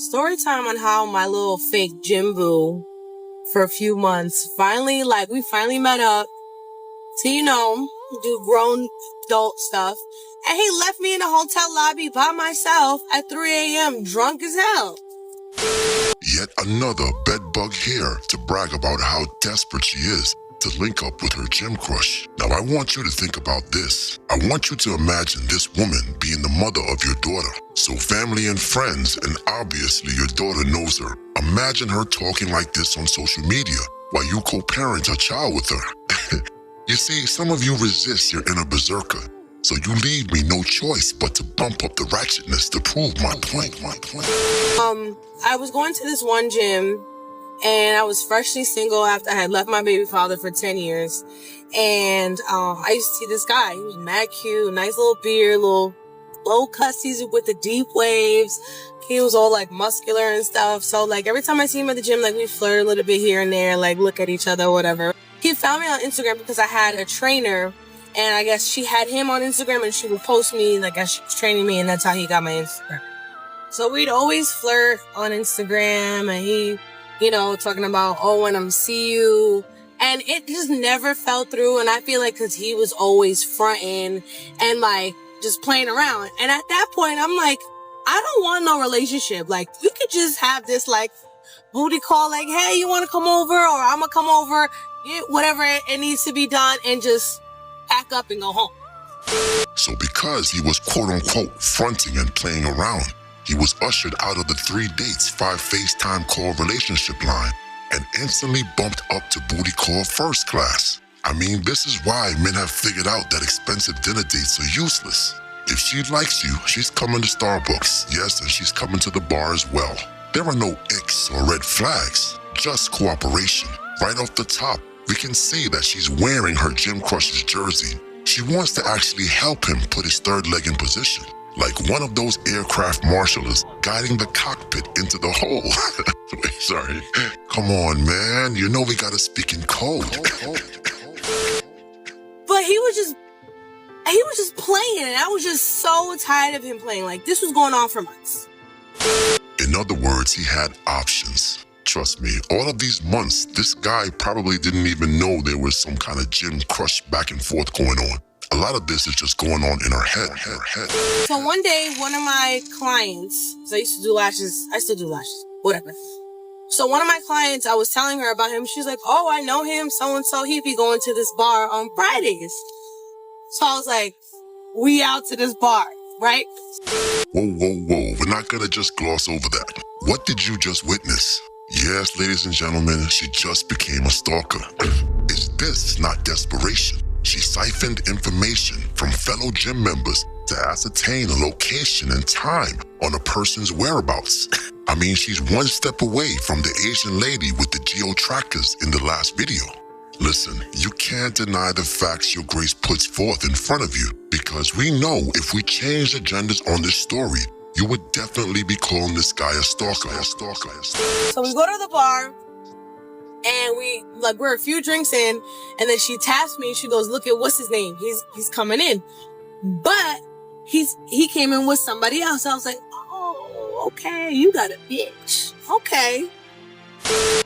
Story time on how my little fake gym boo for a few months we finally met up to, do grown adult stuff. And he left me in the hotel lobby by myself at 3 a.m. drunk as hell. Yet another bedbug here to brag about how desperate she is to link up with her gym crush. Now I want you to think about this. I want you to imagine this woman being the mother of your daughter. So family and friends, and obviously your daughter knows her. Imagine her talking like this on social media while you co-parent a child with her. You see, some of you resist your inner berserker. So you leave me no choice but to bump up the ratchetness to prove my point. I was going to this one gym and I was freshly single after I had left my baby father for 10 years. And I used to see this guy. He was mad cute, nice little beard, little low cussies with the deep waves. He was all like muscular and stuff. So like every time I see him at the gym, like we flirt a little bit here and there, like look at each other or whatever. He found me on Instagram because I had a trainer. And I guess she had him on Instagram and she would post me like as she was training me, and that's how he got my Instagram. So we'd always flirt on Instagram, and he, talking about, when I'm see you. And it just never fell through. And I feel like because he was always fronting and like just playing around. And at that point, I'm like, I don't want no relationship. Like you could just have this like booty call, like, hey, you want to come over, or I'm going to come over, whatever it needs to be done, and just pack up and go home. So because he was quote-unquote fronting and playing around, he was ushered out of the 3 dates, 5 FaceTime call relationship line and instantly bumped up to booty call first class. I mean, this is why men have figured out that expensive dinner dates are useless. If she likes you, she's coming to Starbucks, yes, and she's coming to the bar as well. There are no icks or red flags, just cooperation. Right off the top, we can see that she's wearing her gym crush's jersey. She wants to actually help him put his third leg in position, like one of those aircraft marshals guiding the cockpit into the hole. Wait, sorry. Come on, man. You know we gotta speak in code. But he was just playing, and I was just so tired of him playing. Like, this was going on for months. In other words, he had options. Trust me, all of these months, this guy probably didn't even know there was some kind of gym crush back and forth going on. A lot of this is just going on in her head. So one day, one of my clients, so I used to do lashes, I still do lashes, whatever. So one of my clients, I was telling her about him. She's like, oh, I know him, so-and-so, he'd be going to this bar on Fridays. So I was like, we out to this bar, right? Whoa. We're not gonna just gloss over that. What did you just witness? Yes, ladies and gentlemen, she just became a stalker. Is this not desperation? She siphoned information from fellow gym members to ascertain a location and time on a person's whereabouts. I mean, she's one step away from the Asian lady with the geo-trackers in the last video. Listen, you can't deny the facts your grace puts forth in front of you, because we know if we change agendas on this story, you would definitely be calling this guy a stalker. So we go to the bar, and we're a few drinks in, and then she taps me, and she goes, look at what's his name? He's coming in. But he came in with somebody else. I was like, oh, okay, you got a bitch. Okay.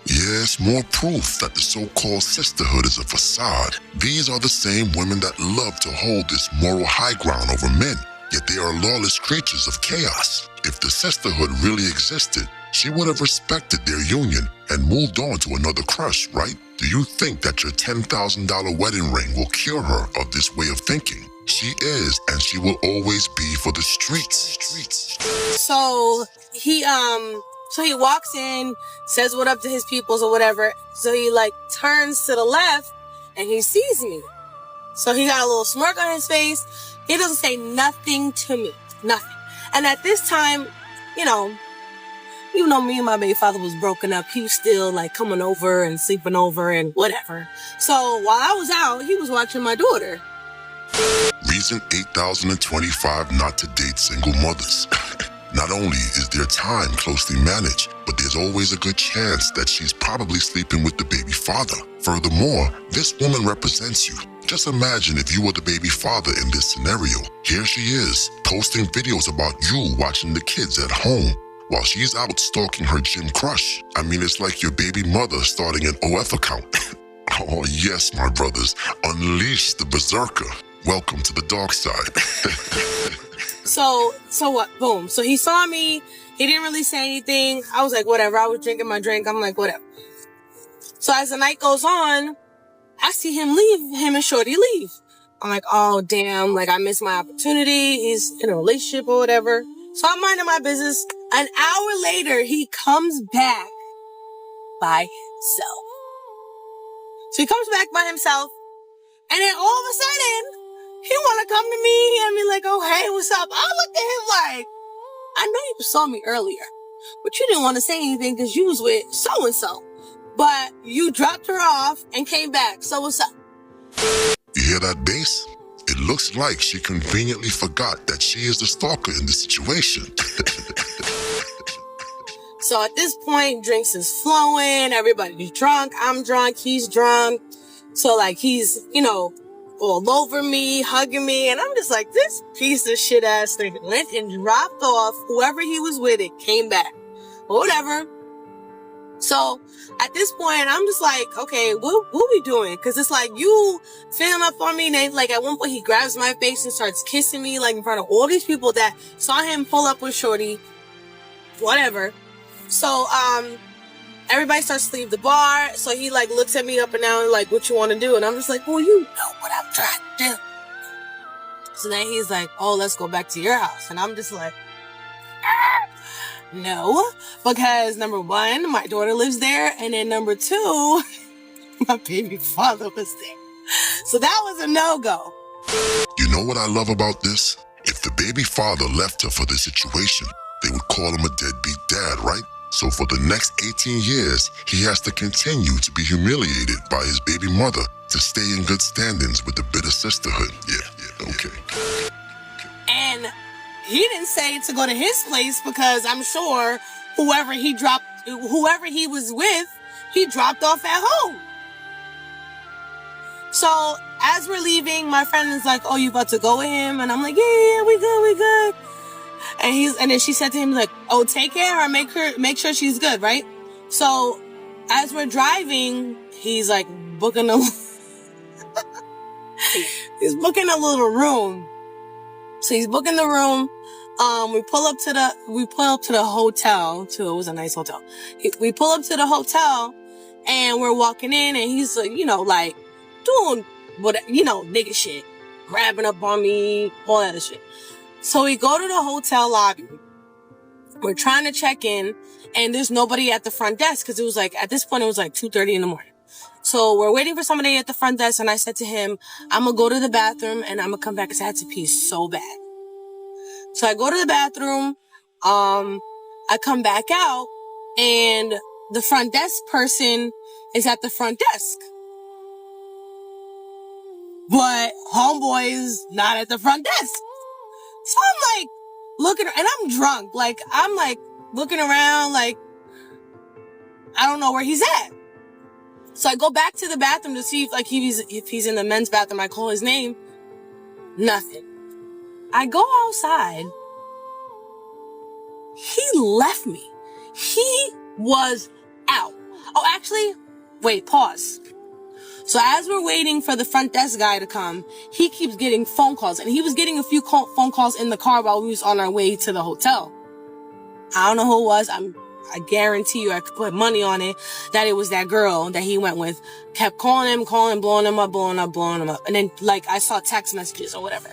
Yes, more proof that the so-called sisterhood is a facade. These are the same women that love to hold this moral high ground over men. Yet they are lawless creatures of chaos. If the sisterhood really existed, she would have respected their union and moved on to another crush, right? Do you think that your $10,000 wedding ring will cure her of this way of thinking? She is, and she will always be for the streets. So he walks in, says what up to his peoples or whatever. So he turns to the left and he sees me. So he got a little smirk on his face. He doesn't say nothing to me. Nothing. And at this time, even though me and my baby father was broken up, he was still coming over and sleeping over and whatever. So while I was out, he was watching my daughter. Reason 8025 not to date single mothers. Not only is their time closely managed, but there's always a good chance that she's probably sleeping with the baby father. Furthermore, this woman represents you. Just imagine if you were the baby father in this scenario. Here she is, posting videos about you watching the kids at home. while she's out stalking her gym crush. I mean, it's like your baby mother starting an OF account. Oh yes, my brothers, unleash the berserker. Welcome to the dark side. So what? Boom. So he saw me. He didn't really say anything. I was like, whatever. I was drinking my drink. I'm like, whatever. So as the night goes on, I see him leave, him and Shorty leave. I'm like, oh, damn, like I missed my opportunity. He's in a relationship or whatever. So I'm minding my business. An hour later, he comes back by himself. So he comes back by himself. And then all of a sudden, he want to come to me and be like, oh, hey, what's up? I looked at him like, I know you saw me earlier, but you didn't want to say anything because you was with so-and-so. But you dropped her off and came back. So what's up? You hear that bass? It looks like she conveniently forgot that she is the stalker in the situation. So at this point, drinks is flowing. Everybody's drunk. I'm drunk. He's drunk. So like he's, all over me, hugging me. And I'm just like, this piece of shit ass thing went and dropped off. Whoever he was with, it came back. Whatever. So at this point, I'm just like, okay, what we doing? Cause it's like you feeling up on me. And then like at one point he grabs my face and starts kissing me like in front of all these people that saw him pull up with Shorty, whatever. So, everybody starts to leave the bar. So he like looks at me up and down like, what you want to do? And I'm just like, well, you know what I'm trying to do. So then he's like, oh, let's go back to your house. And I'm just like, no, because number one, my daughter lives there. And then number two, my baby father was there. So that was a no-go. You know what I love about this? If the baby father left her for this situation, they would call him a deadbeat dad, right? So for the next 18 years, he has to continue to be humiliated by his baby mother to stay in good standings with the bitter sisterhood. Yeah, okay. And he didn't say to go to his place because I'm sure whoever he was with, he dropped off at home. So as we're leaving, my friend is like, oh, you about to go with him? And I'm like, yeah, we good. And then she said to him like, oh, take care of her, make sure she's good, right? So as we're driving, he's like booking he's booking a little room. So he's booking the room. We pull up to the hotel too. It was a nice hotel. We pull up to the hotel and we're walking in and he's like, like doing what, nigga shit, grabbing up on me, all that shit. So we go to the hotel lobby. We're trying to check in and there's nobody at the front desk because it was like, at this point, it was like 2:30 in the morning. So we're waiting for somebody at the front desk and I said to him, I'm going to go to the bathroom and I'm going to come back because I had to pee so bad. So I go to the bathroom. I come back out and the front desk person is at the front desk. But homeboy is not at the front desk. So I'm like looking, and I'm drunk. Like, I'm like looking around, like, I don't know where he's at. So I go back to the bathroom to see if he's in the men's bathroom. I call his name. Nothing. I go outside. He left me. He was out. Oh, actually, wait, pause. So as we're waiting for the front desk guy to come, he keeps getting phone calls. And he was getting a few phone calls in the car while we was on our way to the hotel. I don't know who it was. I guarantee you I could put money on it that it was that girl that he went with. Kept calling him, blowing him up. And then like I saw text messages or whatever.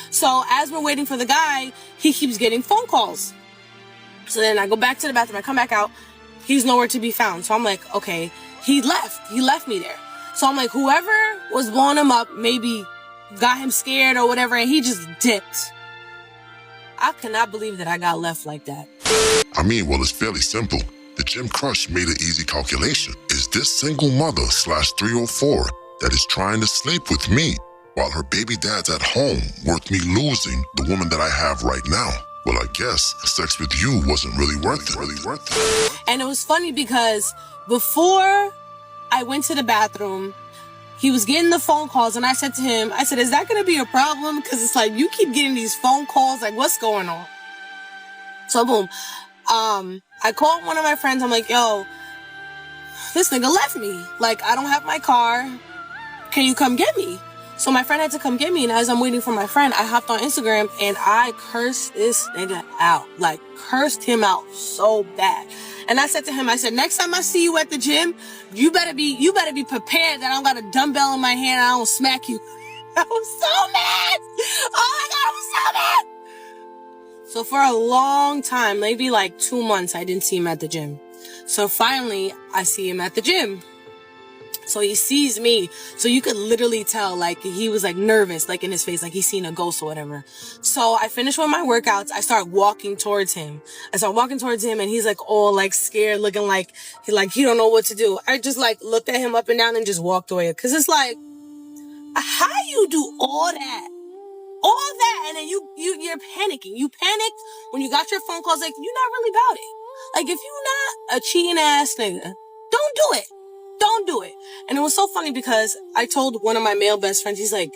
So as we're waiting for the guy, he keeps getting phone calls. So then I go back to the bathroom. I come back out. He's nowhere to be found. So I'm like, okay, he left me there. So I'm like, whoever was blowing him up maybe got him scared or whatever, and he just dipped. I cannot believe that I got left like that. I mean, well, it's fairly simple. The gym crush made an easy calculation. Is this single mother /304 that is trying to sleep with me while her baby dad's at home worth me losing the woman that I have right now? Well, I guess sex with you wasn't really worth it. And it was funny because before I went to the bathroom, he was getting the phone calls and I said to him, is that going to be a problem? Because it's like, you keep getting these phone calls. Like, what's going on? So boom, I called one of my friends. I'm like, yo, this nigga left me. Like, I don't have my car. Can you come get me? So my friend had to come get me, and as I'm waiting for my friend, I hopped on Instagram and I cursed this nigga out. Like, cursed him out so bad. And I said to him, I said, next time I see you at the gym, you better be prepared that I don't got a dumbbell in my hand and I don't smack you. I was so mad. Oh my God, I was so mad. So for a long time, maybe like 2 months, I didn't see him at the gym. So finally, I see him at the gym. So he sees me. So you could literally tell, like, he was like nervous, like in his face, like he's seen a ghost or whatever. So I finished with my workouts. I start walking towards him. And he's like all like scared, looking like he don't know what to do. I just like looked at him up and down and just walked away. Cause it's like, how you do all that? And then you're panicking. You panicked when you got your phone calls. Like, you're not really about it. Like, if you're not a cheating ass nigga, don't do it. Don't do it. And it was so funny because I told one of my male best friends, he's like,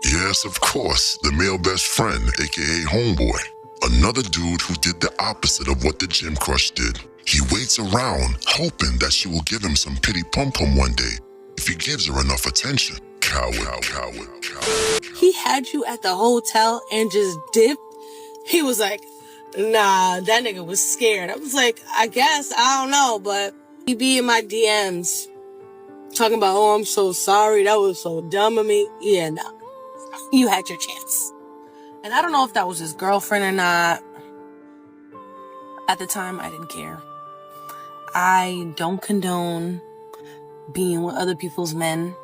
Yes, of course, the male best friend, aka homeboy. Another dude who did the opposite of what the gym crush did. He waits around, hoping that she will give him some pity pum-pum one day, if he gives her enough attention. Coward. He had you at the hotel and just dipped. He was like, nah, that nigga was scared. I was like, I guess, I don't know, but he be in my DMs talking about, oh, I'm so sorry, that was so dumb of me. Yeah, no, you had your chance. And I don't know if that was his girlfriend or not. At the time, I didn't care. I don't condone being with other people's men.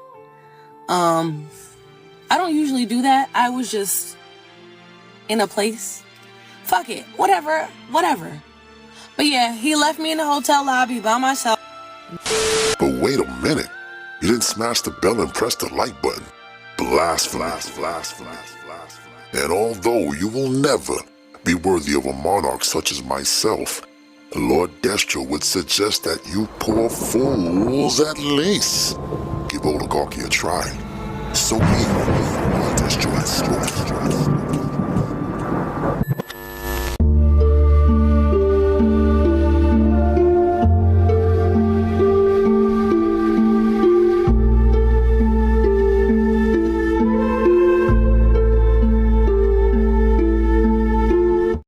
I don't usually do that. I was just in a place. Fuck it. Whatever. But yeah, he left me in the hotel lobby by myself. But wait a minute. You didn't smash the bell and press the like button. Blasphemy. And although you will never be worthy of a monarch such as myself, Lord Destro would suggest that you poor fools at least give oligarchy a try. So me, Lord Destro has spoken.